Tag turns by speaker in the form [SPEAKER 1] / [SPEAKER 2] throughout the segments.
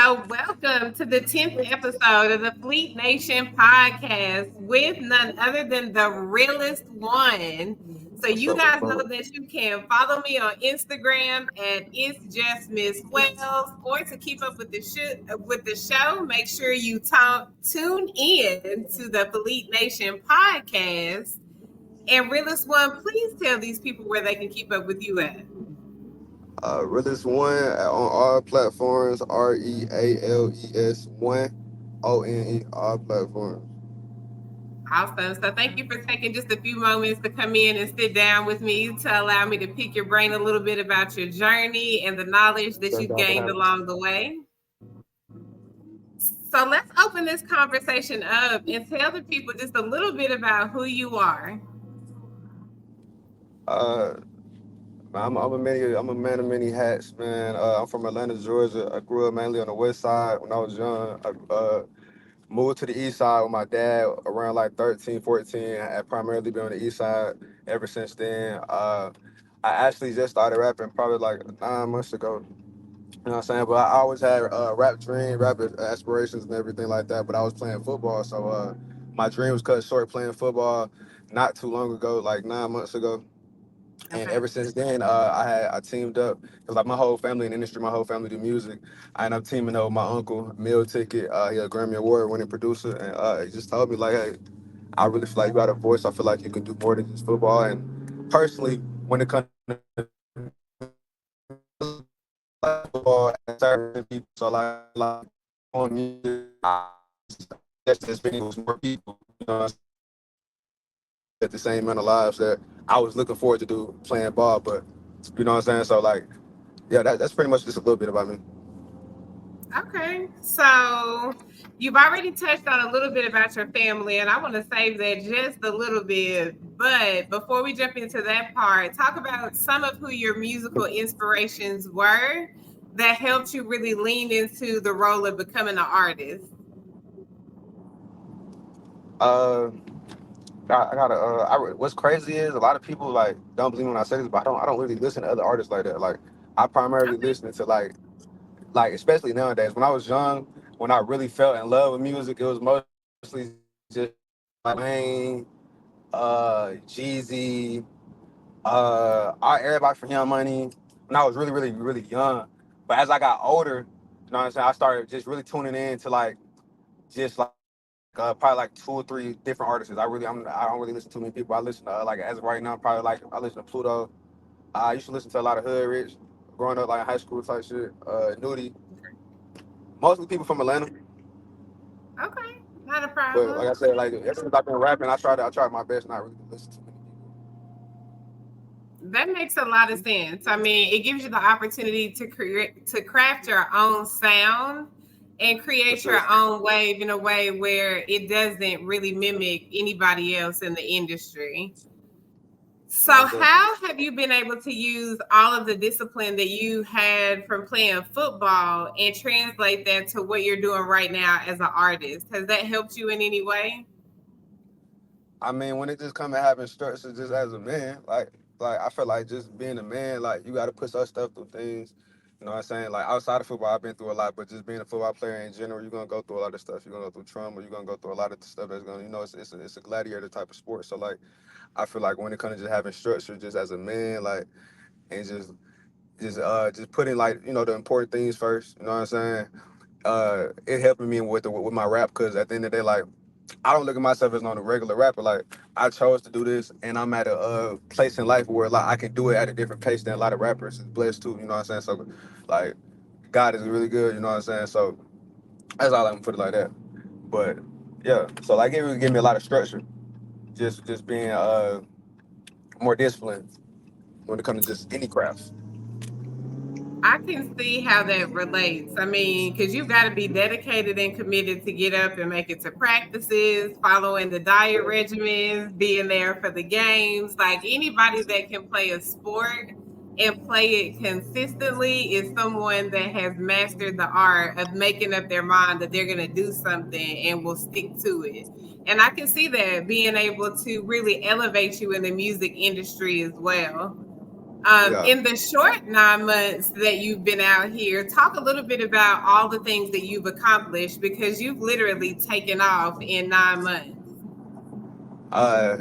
[SPEAKER 1] So, welcome to the 10th episode of the Fleet Nation podcast with none other than the realest one. So,
[SPEAKER 2] What's
[SPEAKER 1] you
[SPEAKER 2] up? What's
[SPEAKER 1] guys know
[SPEAKER 2] up?
[SPEAKER 1] that you can follow me on Instagram at It's Just Miss Wells, or to keep up with the show, make sure you tune in to the Fleet Nation podcast. And realest one, please tell these people where they can keep up with you at.
[SPEAKER 2] Realest one on all platforms. REALES1 ONE all platforms.
[SPEAKER 1] Awesome. So thank you for taking just a few moments to come in and sit down with me to allow me to pick your brain a little bit about your journey and the knowledge that
[SPEAKER 2] Thank
[SPEAKER 1] you've
[SPEAKER 2] God for
[SPEAKER 1] gained
[SPEAKER 2] having me.
[SPEAKER 1] along the way. So let's open this conversation up and tell the people just a little bit about who you are.
[SPEAKER 2] Uh, I'm a man of many hats, man. I'm from Atlanta, Georgia. I grew up mainly on the west side when I was young. I moved to the east side with my dad around like 13, 14. I had primarily been on the east side ever since then. I actually just started rapping probably like 9 months ago. You know what I'm saying? But I always had rap dream, rap aspirations and everything like that. But I was playing football, so my dream was cut short playing football not too long ago, like 9 months ago. And
[SPEAKER 1] Okay.
[SPEAKER 2] ever since then, I teamed up because like my whole family in the industry, my whole family do music. I ended up teaming up with my uncle, Meal Ticket. He a Grammy Award winning producer, and he just told me like, hey, I really feel like you got a voice. I feel like you can do more than just football. And personally, when it comes to like football and certain people. So like on music, just as many was more people, you know, at the same amount of lives that I was looking forward to do playing ball. But you know what I'm saying? So like, yeah, that's pretty much just a little bit about me.
[SPEAKER 1] Okay. So you've already touched on a little bit about your family, and I want to save that just a little bit. But before we jump into that part, talk about some of who your musical inspirations were that helped you really lean into the role of becoming an artist.
[SPEAKER 2] Uh, I gotta. What's crazy is a lot of people like don't believe me when I say this, but I don't really listen to other artists like that. Like I primarily
[SPEAKER 1] Okay.
[SPEAKER 2] listen to like especially nowadays. When I was young, when I really felt in love with music, it was mostly just like Wayne, Jeezy, everybody from Young Money. When I was really young, but as I got older, you know what I'm saying, I started just really tuning in to like just like probably like two or three different artists. I don't really listen to too many people. I listen to like as of right now, probably like I listen to Pluto. I used to listen to a lot of Hood Rich growing up, like high school type shit. Nudie, mostly people from Atlanta.
[SPEAKER 1] Okay. Not a
[SPEAKER 2] But like
[SPEAKER 1] problem.
[SPEAKER 2] I said, like ever since I've been rapping, I tried my best not really to listen to many
[SPEAKER 1] That makes a lot of sense. I mean, it gives you the opportunity to create to craft your own sound and
[SPEAKER 2] for
[SPEAKER 1] create
[SPEAKER 2] sure.
[SPEAKER 1] your own wave in a way where it doesn't really mimic anybody else in the industry. So,
[SPEAKER 2] Most definitely.
[SPEAKER 1] how have you been able to use all of the discipline that you had from playing football and translate that to what you're doing right now as an artist? Has that helped you in any way?
[SPEAKER 2] I mean, when it just come to having structure, just as a man, like I feel like just being a man, like you got to push our stuff through things. You know what I'm saying? Like outside of football, I've been through a lot, but just being a football player in general, you're gonna go through a lot of stuff. You're gonna go through trauma. You're gonna go through a lot of the stuff that's gonna, it's a gladiator type of sport. So like, I feel like when it comes to just having structure, just as a man, like, and just putting like the important things first. You know what I'm saying? It helping me with my rap because at the end of the day, like I don't look at myself as not a regular rapper. Like I chose to do this, and I'm at a place in life where like I can do it at a different pace than a lot of rappers. It's blessed too. You know what I'm saying? So like God is really good. You know what I'm saying? So that's all I'm gonna put it like that. But yeah, so like it really give me a lot of structure. Just being more disciplined when it comes to just any crafts.
[SPEAKER 1] I can see how that relates. I mean, because you've got to be dedicated and committed to get up and make it to practices, following the diet regimens, being there for the games. Like anybody that can play a sport and play it consistently is someone that has mastered the art of making up their mind that they're going to do something and will stick to it. And I can see that being able to really elevate you in the music industry as well.
[SPEAKER 2] Yeah.
[SPEAKER 1] In the short 9 months that you've been out here, talk a little bit about all the things that you've accomplished because you've literally taken off in 9 months.
[SPEAKER 2] Uh,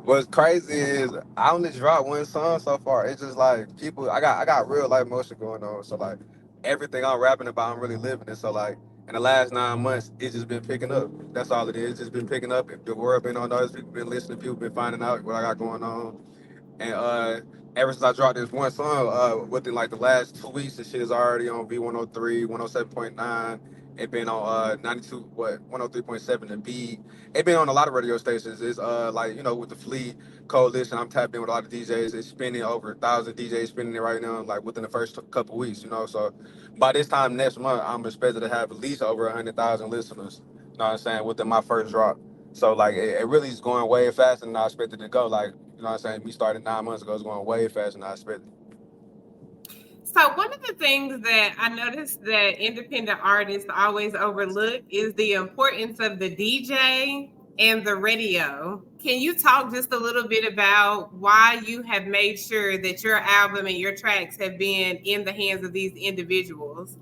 [SPEAKER 2] what's crazy is I only dropped one song so far. It's just like people, I got real life motion going on. So like everything I'm rapping about, I'm really living it. So like in the last 9 months, it's just been picking up. That's all it is. It's just been picking up. The world been on notice. People been listening. People been finding out what I got going on. And ever since I dropped this one song, within like the last 2 weeks, the shit is already on V103, 107.9. It been on 92, what, 103.7 and B. It been on a lot of radio stations. It's like, with the Fleet Coalition, I'm tapped in with a lot of DJs. It's spinning over 1,000 DJs spinning it right now, like within the first couple weeks. So by this time next month, I'm expected to have at least over 100,000 listeners. You know what I'm saying? Within my first drop. So like it really is going way faster than I expected to go. Like, you know what I'm saying? Me starting 9 months ago is going way faster than I expected.
[SPEAKER 1] So one of the things that I noticed that independent artists always overlook is the importance of the DJ and the radio. Can you talk just a little bit about why you have made sure that your album and your tracks have been in the hands of these individuals?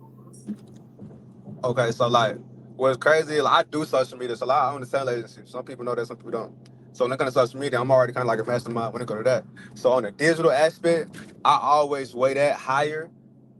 [SPEAKER 2] Okay, so like what's crazy is like, I do social media. So like, I own a talent agency. Some people know that, some people don't. So when it comes to social media, I'm already kind of like a mastermind when it comes to that. So on the digital aspect, I always weigh that higher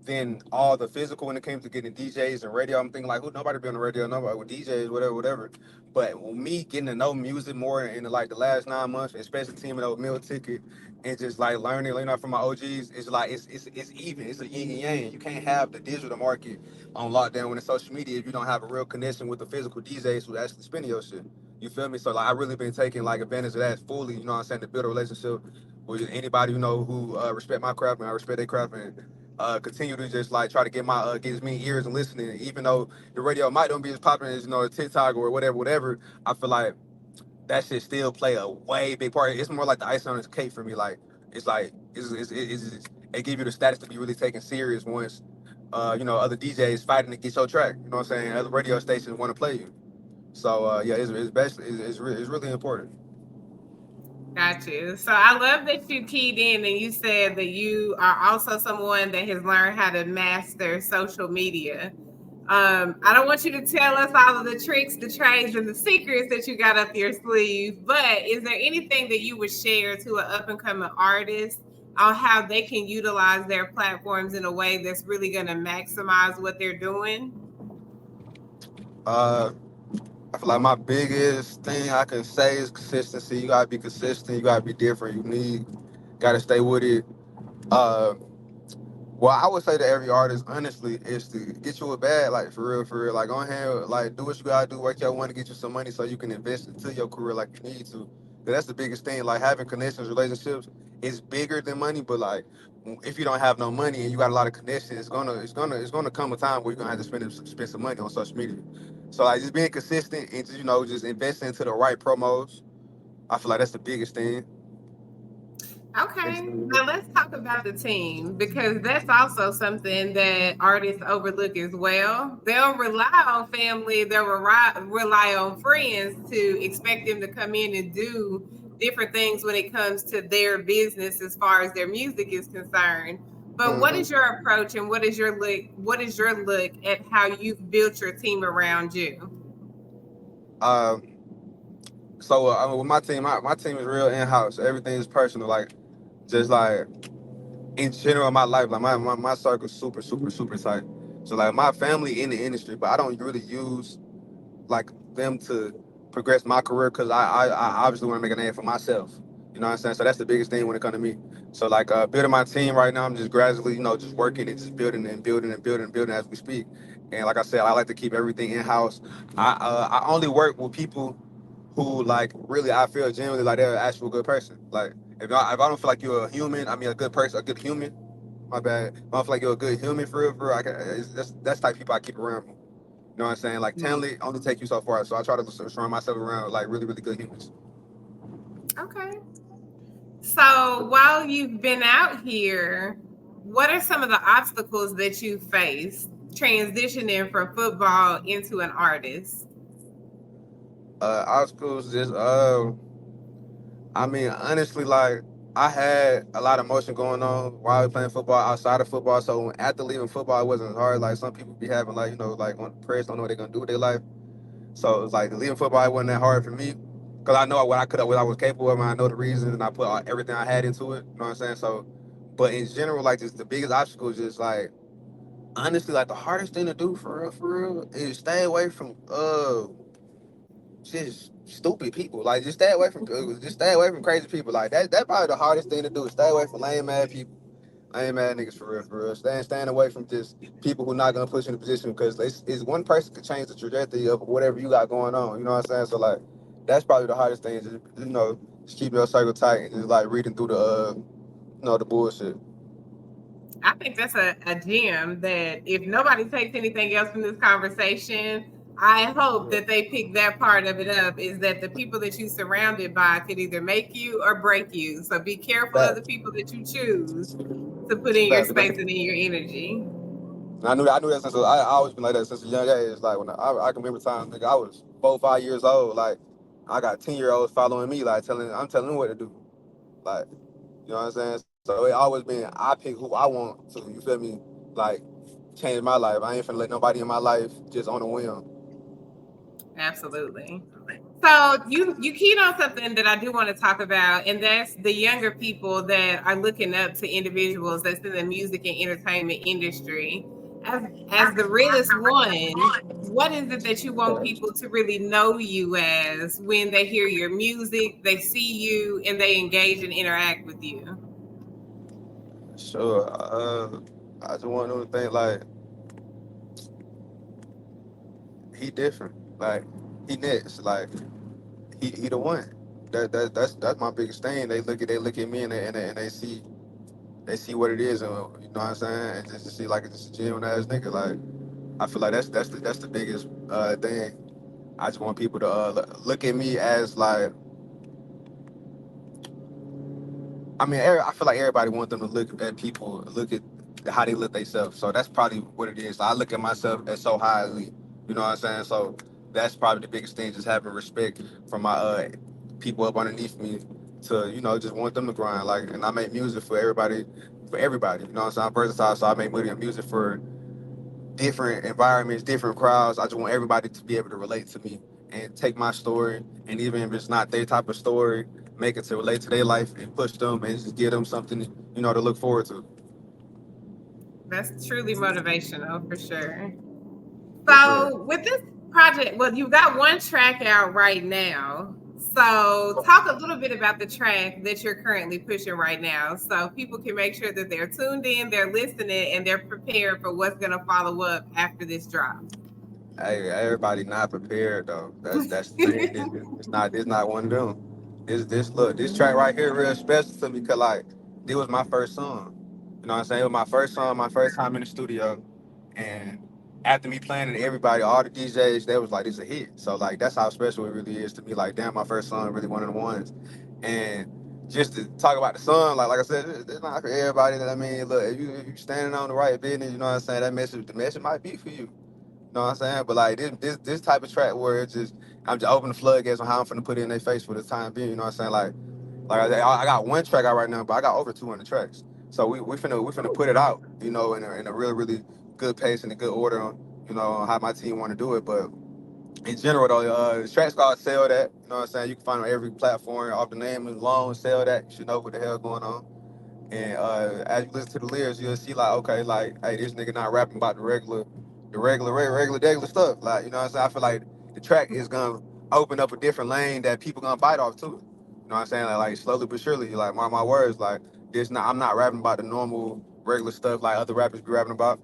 [SPEAKER 2] than all the physical when it came to getting DJs and radio. I'm thinking like, who nobody be on the radio, nobody with DJs, whatever, whatever. But with me getting to know music more in like the last 9 months, especially teaming up with Meal Ticket and just like learning, from my OGs, it's like it's even. It's a yin and yang. You can't have the digital market on lockdown when it's social media if you don't have a real connection with the physical DJs who actually spinning your shit. You feel me? So like I really been taking like advantage of that fully, you know what I'm saying, to build a relationship with anybody who respect my craft and I respect their craft and continue to just like try to get my get as many ears and listening. Even though the radio might don't be as popular as TikTok or whatever, I feel like that shit still play a way big part. It's more like the icing on the cake for me. Like it's like it give you the status to be really taken serious once other DJs fighting to get your track. You know what I'm saying? Other radio stations want to play you. So yeah, it's basically it's really important.
[SPEAKER 1] Got you. So I love that you keyed in and you said that you are also someone that has learned how to master social media. I don't want you to tell us all of the tricks, the trades, and the secrets that you got up your sleeve, but is there anything that you would share to an up and coming artist on how they can utilize their platforms in a way that's really going to maximize what they're doing?
[SPEAKER 2] Uh, I feel like my biggest thing I can say is consistency. You gotta be consistent. You gotta be different. Unique. Gotta stay with it. Uh, Well, I would say to every artist, honestly, is to get you a bag, like for real, for real. Like on hand, like do what you gotta do, work your one to get you some money so you can invest into your career like you need to. 'Cause that's the biggest thing. Like having connections, relationships is bigger than money. But like, if you don't have no money and you got a lot of connections, it's gonna come a time where you're gonna have to spend some money on social media. So like, just being consistent and just investing into the right promos. I feel like that's the biggest thing.
[SPEAKER 1] Okay, now let's talk about the team because that's also something that artists overlook as well. They'll rely on family, they'll rely on friends to expect them to come in and do different things when it comes to their business as far as their music is concerned. But what is
[SPEAKER 2] Hmm.
[SPEAKER 1] your approach and what is your look? What is your look at how you've built your team around you?
[SPEAKER 2] Um, so with my team, my team is real in house. Everything is personal. Like just like in general, my life, like my circle's super, super, super tight. So like my family in the industry, but I don't really use like them to progress my career because I obviously want to make a name for myself. You know what I'm saying? So that's the biggest thing when it comes to me. So like building my team right now, I'm just gradually, just working and just building and building and building and building as we speak. And like I said, I like to keep everything in house. I only work with people who like really I feel genuinely like they're an actual good person. Like if I don't feel like you're a human, I mean a good person, a good human. My bad. If I don't feel like you're a good human for real. That's type of people I keep around me. You know what I'm saying? Like
[SPEAKER 1] Hmm.
[SPEAKER 2] talent only take you so far. So I try to surround myself around like really, really good humans.
[SPEAKER 1] Okay. So while you've been out here, what are some of the obstacles that you faced transitioning from football into an artist?
[SPEAKER 2] Our schools just I mean honestly like I had a lot of motion going on while I was playing football, outside of football. So after leaving football, it wasn't as hard. Like some people be having, like, like on press, don't know what they're gonna do with their life. So it's like leaving football, it wasn't that hard for me because I know what I was capable of, and I know the reason, and I put everything I had into it. You know what I'm saying? So, but in general, like, just the biggest obstacle is just like, honestly, like, the hardest thing to do for real, is stay away from just stupid people. Like, just stay away from crazy people. Like that probably the hardest thing to do. Is stay away from lame mad people. Lame mad niggas for real, for real. Staying away from just people who not gonna put you in a position because it's one person could change the trajectory of whatever you got going on. You know what I'm saying? So like, that's probably the hardest thing. Just, just keep your circle tight and just like reading through the the bullshit.
[SPEAKER 1] I think that's a gem that if nobody takes anything else from this conversation, I hope that they pick that part of it up, is that the people that you surrounded by could either make you or break you. So be careful of
[SPEAKER 2] Fact,
[SPEAKER 1] the people that you choose to put in your
[SPEAKER 2] fact.
[SPEAKER 1] space and in your energy.
[SPEAKER 2] And I knew that I always been like that since a young age. Like when I can remember times, nigga, I was 4 5 years old. Like I got 10-year-olds following me, like I'm telling them what to do. Like, you know what I'm saying? So it always been I pick who I want to, you feel me? Like, change my life. I ain't finna let nobody in my life just on a whim.
[SPEAKER 1] Absolutely. So you keyed on something that I do want to talk about, and that's the younger people that are looking up to individuals that's in the music and entertainment industry. As the realest one, what is it that you want people to really know you as when they hear your music, they see you, and they engage and interact with you?
[SPEAKER 2] Sure. I just want them to think like he different. Like he next. Like he the one. That's my biggest thing. They look at me and they see what it is, and you know what I'm saying, and just to see like it's just a genuine ass nigga. Like I feel like that's the biggest thing. I just want people to look at me as like, I mean, I feel like everybody wants them to look at people, look at how they look themselves. So that's probably what it is. I look at myself as so highly, you know what I'm saying? So that's probably the biggest thing, just having respect from my people up underneath me to, just want them to grind. Like, and I make music for everybody. You know what I'm saying? I'm versatile, so I make music for different environments, different crowds. I just want everybody to be able to relate to me and take my story, and even if it's not their type of story, make it to relate to their life and push them and just give them something, to look forward to.
[SPEAKER 1] That's truly motivational for sure.
[SPEAKER 2] For sure.
[SPEAKER 1] So with this project, well, you've got one track out right now. So talk a little bit about the track that you're currently pushing right now, so people can make sure that they're tuned in, they're listening, and they're prepared for what's going to follow up after this drop.
[SPEAKER 2] Hey, everybody not prepared though. That's the thing. It's not one of them. This track right here real special to me because like this was my first song. You know what I'm saying? It was my first song, my first time in the studio. And after me playing it, everybody, all the DJs, they was like, "It's a hit." So like that's how special it really is to me. Like, damn, my first song really one of the ones. And just to talk about the song, like I said, it's not for everybody. I mean, look, if you standing on the right business, you know what I'm saying. The message might be for you. You know what I'm saying? But like this type of track where it's just I'm just opening the floodgates on how I'm finna put it in their face for the time being. You know what I'm saying? I got one track out right now, but I got over 200 tracks. So we finna put it out. In a really really good pace and a good order on on how my team want to do it. But in general though, the track's called Sell That. You know what I'm saying? You can find it on every platform. Off the name alone, Sell That. You should know what the hell going on. And as you listen to the lyrics, you'll see like, okay, like, hey, this nigga not rapping about the regular stuff. Like, you know what I'm saying? I feel like the track is gonna open up a different lane that people gonna bite off too. You know what I'm saying? Like slowly but surely, like my words, like this not I'm not rapping about the normal regular stuff like other rappers be rapping about.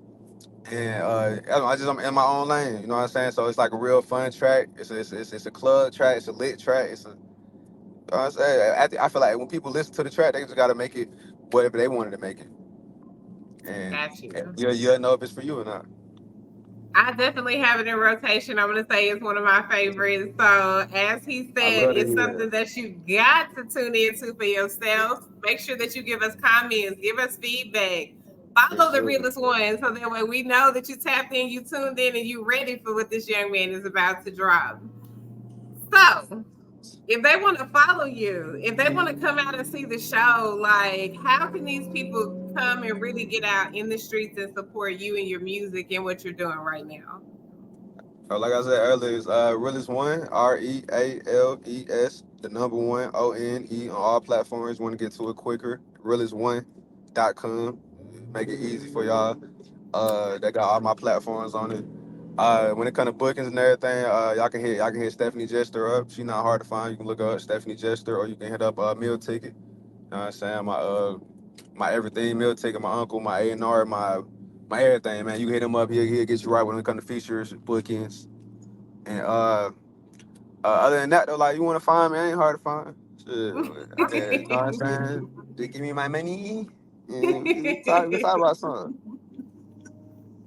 [SPEAKER 2] And I'm in my own lane. You know what I'm saying? So it's like a real fun track. It's a club track. It's a lit track. You know what I'm saying? I feel like when people listen to the track, they just gotta make it whatever they wanted to make it, and
[SPEAKER 1] Got you.
[SPEAKER 2] you'll know if it's for you or not.
[SPEAKER 1] I definitely have it in rotation. I'm going to say it's one of my favorites. So, as he
[SPEAKER 2] I
[SPEAKER 1] said,
[SPEAKER 2] love to
[SPEAKER 1] it's
[SPEAKER 2] hear
[SPEAKER 1] something
[SPEAKER 2] that.
[SPEAKER 1] that you got to tune into for yourself. Make sure that you give us comments, give us feedback.
[SPEAKER 2] For
[SPEAKER 1] Follow the
[SPEAKER 2] sure.
[SPEAKER 1] realest one so that way we know that you tapped in, you tuned in, and you ready for what this young man is about to drop. So, if they want to follow you, if they want to come out and see the show, like how can these people come and really get out in the streets and support you and your music and what you're doing right now?
[SPEAKER 2] Like I said earlier, it's Realest One, Reales, the number one, ONE on all platforms. Want to get to it quicker? Realest1.com. Make it easy for y'all. They got all my platforms on it. When it comes to bookings and everything, y'all can hit Stephanie Jester up. She's not hard to find. You can look up Stephanie Jester, or you can hit up Meal Ticket. You know what I'm saying? My everything Meal Ticket, my uncle, my A&R, my everything, man. You can hit him up. He'll get you right when it comes to features, bookings, and other than that, though, like you want to find me, I ain't hard to find. Shit, you know what I'm saying? Just give me my money, and we talk about something.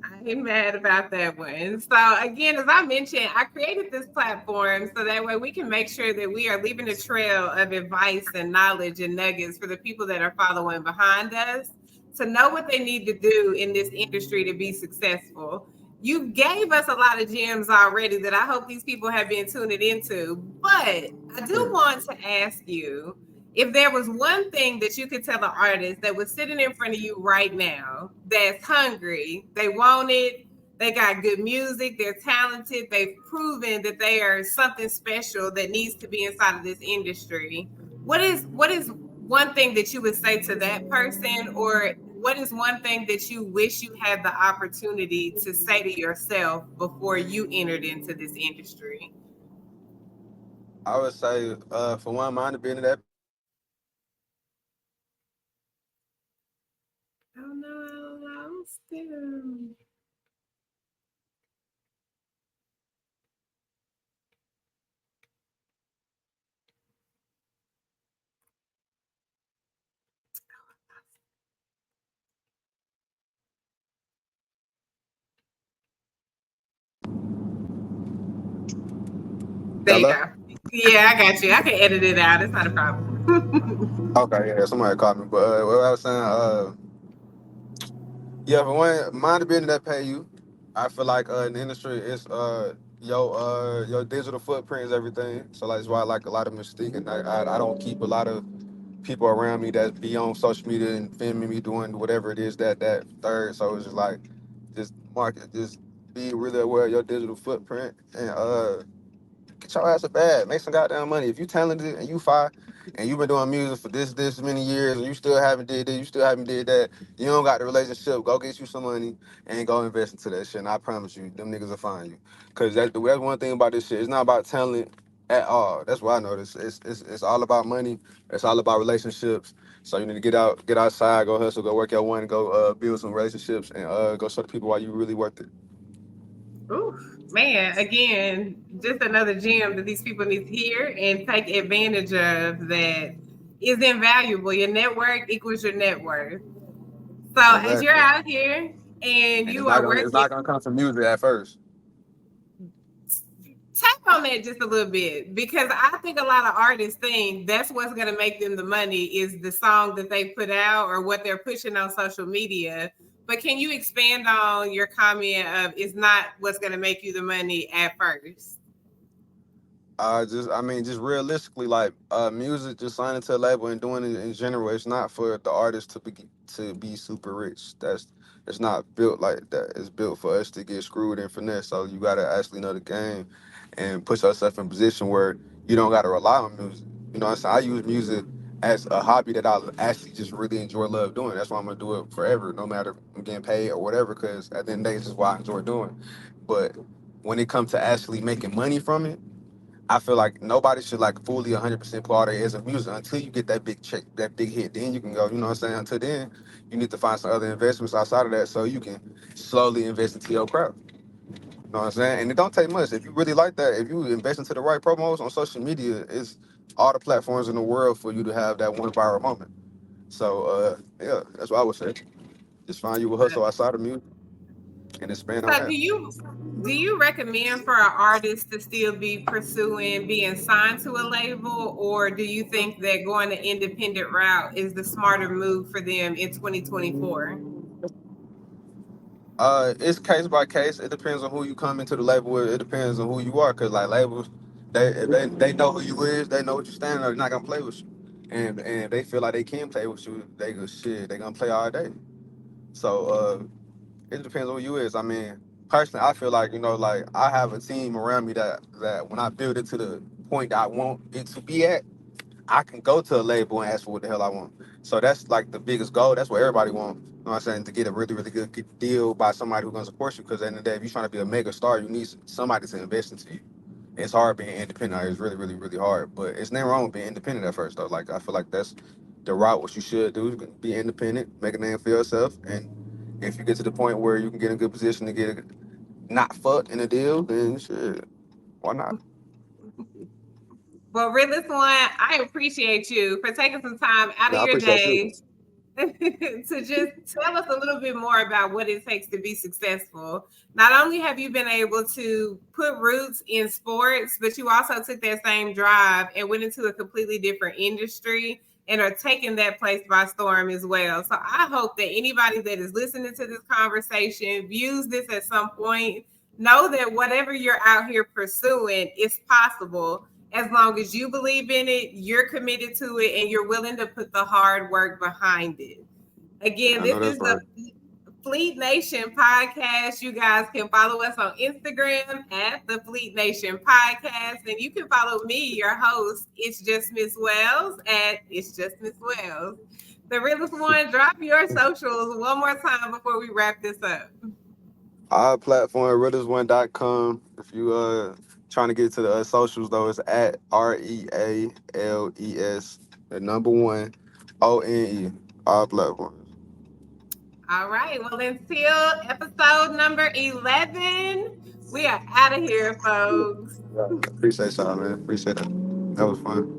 [SPEAKER 1] I ain't mad about that one. So again, as I mentioned, I created this platform so that way we can make sure that we are leaving a trail of advice and knowledge and nuggets for the people that are following behind us to know what they need to do in this industry to be successful. You gave us a lot of gems already that I hope these people have been tuning into. But I do want to ask you if there was one thing that you could tell an artist that was sitting in front of you right now that's hungry, they want it, they got good music, they're talented, they've proven that they are something special that needs to be inside of this industry. What is one thing that you would say to that person, or what is one thing that you wish you had the opportunity to say to yourself before you entered into this industry?
[SPEAKER 2] I would say, for one, mind the business that pay you.
[SPEAKER 1] Oh no, I lost him. There you
[SPEAKER 2] Hello.
[SPEAKER 1] go. Yeah, I got you. I can edit it out. It's not a problem.
[SPEAKER 2] Okay, yeah, somebody called me, but what I was saying, yeah, for one, mind the business that pay you. I feel like in the industry, it's your digital footprint is everything. So like, that's why I like a lot of mystique, and I don't keep a lot of people around me that be on social media and filming me doing whatever it is that third. So it's just like, just market, just be really aware of your digital footprint, and get your ass a bag. Make some goddamn money. If you talented and you fire and you've been doing music for this many years and you still haven't did this, you still haven't did that, you don't got the relationship, go get you some money and go invest into that shit. And I promise you, them niggas will find you. Cause that's one thing about this shit. It's not about talent at all. That's what I noticed. It's all about money. It's all about relationships. So you need to get outside, go hustle, go work out one, go build some relationships, and go show the people why you really worth it.
[SPEAKER 1] Ooh, man, again, just another gem that these people need to hear and take advantage of that is invaluable. Your network equals your net worth. So as you're
[SPEAKER 2] Exactly.
[SPEAKER 1] out here and
[SPEAKER 2] And
[SPEAKER 1] you are
[SPEAKER 2] it's
[SPEAKER 1] working,
[SPEAKER 2] not gonna come from music at first.
[SPEAKER 1] tap on that just a little bit because I think a lot of artists think that's what's going to make them the money is the song that they put out or what they're pushing on social media. But can you expand on your comment of it's not what's going to make you the money at first?
[SPEAKER 2] Just realistically, like music, just signing to a label and doing it in general, it's not for the artist to be super rich. It's not built like that. It's built for us to get screwed and finesse. So you gotta actually know the game and put yourself in a position where you don't gotta rely on music. You know what I'm saying? I use music as a hobby that I actually just really enjoy love doing. That's why I'm gonna do it forever, no matter if I'm getting paid or whatever, because at the end of the day, it's just what I enjoy doing. But when it comes to actually making money from it, I feel like nobody should like fully 100% put all their eggs in music until you get that big check, that big hit. Then you can go, you know what I'm saying? Until then, you need to find some other investments outside of that so you can slowly invest into your craft. You know what I'm saying? And it don't take much. If you really like that, if you invest into the right promos on social media, it's all the platforms in the world for you to have that one viral moment. So, yeah, that's what I would say. Just find you a hustle outside of music and expand on
[SPEAKER 1] So
[SPEAKER 2] that.
[SPEAKER 1] do you recommend for an artist to still be pursuing being signed to a label, or do you think that going the independent route is the smarter move for them in 2024?
[SPEAKER 2] It's case by case. It depends on who you come into the label with. It depends on who you are. Cause like labels, They know who you is, they know what you stand on, they're not gonna play with you. And they feel like they can play with you, they go shit, they gonna play all day. So it depends on who you is. I mean, personally, I feel like like I have a team around me that when I build it to the point that I want it to be at, I can go to a label and ask for what the hell I want. So that's like the biggest goal. That's what everybody wants. You know what I'm saying? To get a really, really good deal by somebody who's gonna support you. Because at the end of the day, if you're trying to be a mega star, you need somebody to invest into you. It's hard being independent. It's really, really, really hard. But it's nothing wrong with being independent at first though. Like I feel like that's the route. What you should do is be independent, make a name for yourself, and if you get to the point where you can get in a good position to get not fucked in a deal, then shit, why not?
[SPEAKER 1] Well, Realest One, I appreciate you for taking some time out of
[SPEAKER 2] Yeah, I
[SPEAKER 1] your
[SPEAKER 2] appreciate you.
[SPEAKER 1] day to just tell us a little bit more about what it takes to be successful. Not only have you been able to put roots in sports, but you also took that same drive and went into a completely different industry and are taking that place by storm as well. So I hope that anybody that is listening to this conversation views this at some point. Know that whatever you're out here pursuing is possible as long as you believe in it, you're committed to it, and you're willing to put the hard work behind it. Again,
[SPEAKER 2] I
[SPEAKER 1] this
[SPEAKER 2] know that's
[SPEAKER 1] is the
[SPEAKER 2] right.
[SPEAKER 1] Fleet Nation podcast. You guys can follow us on Instagram at the Fleet Nation podcast, and you can follow me, your host, It's Just Miss Wells, at It's Just Miss Wells. The realest one, drop your socials one more time before we wrap this up.
[SPEAKER 2] Our platform, realest1.com. If you trying to get to the socials though, it's at REALES, the number one ONE. Our platforms.
[SPEAKER 1] All right. Well, until episode number 11, we are out of here, folks.
[SPEAKER 2] Appreciate y'all, man. Appreciate it. That was fun.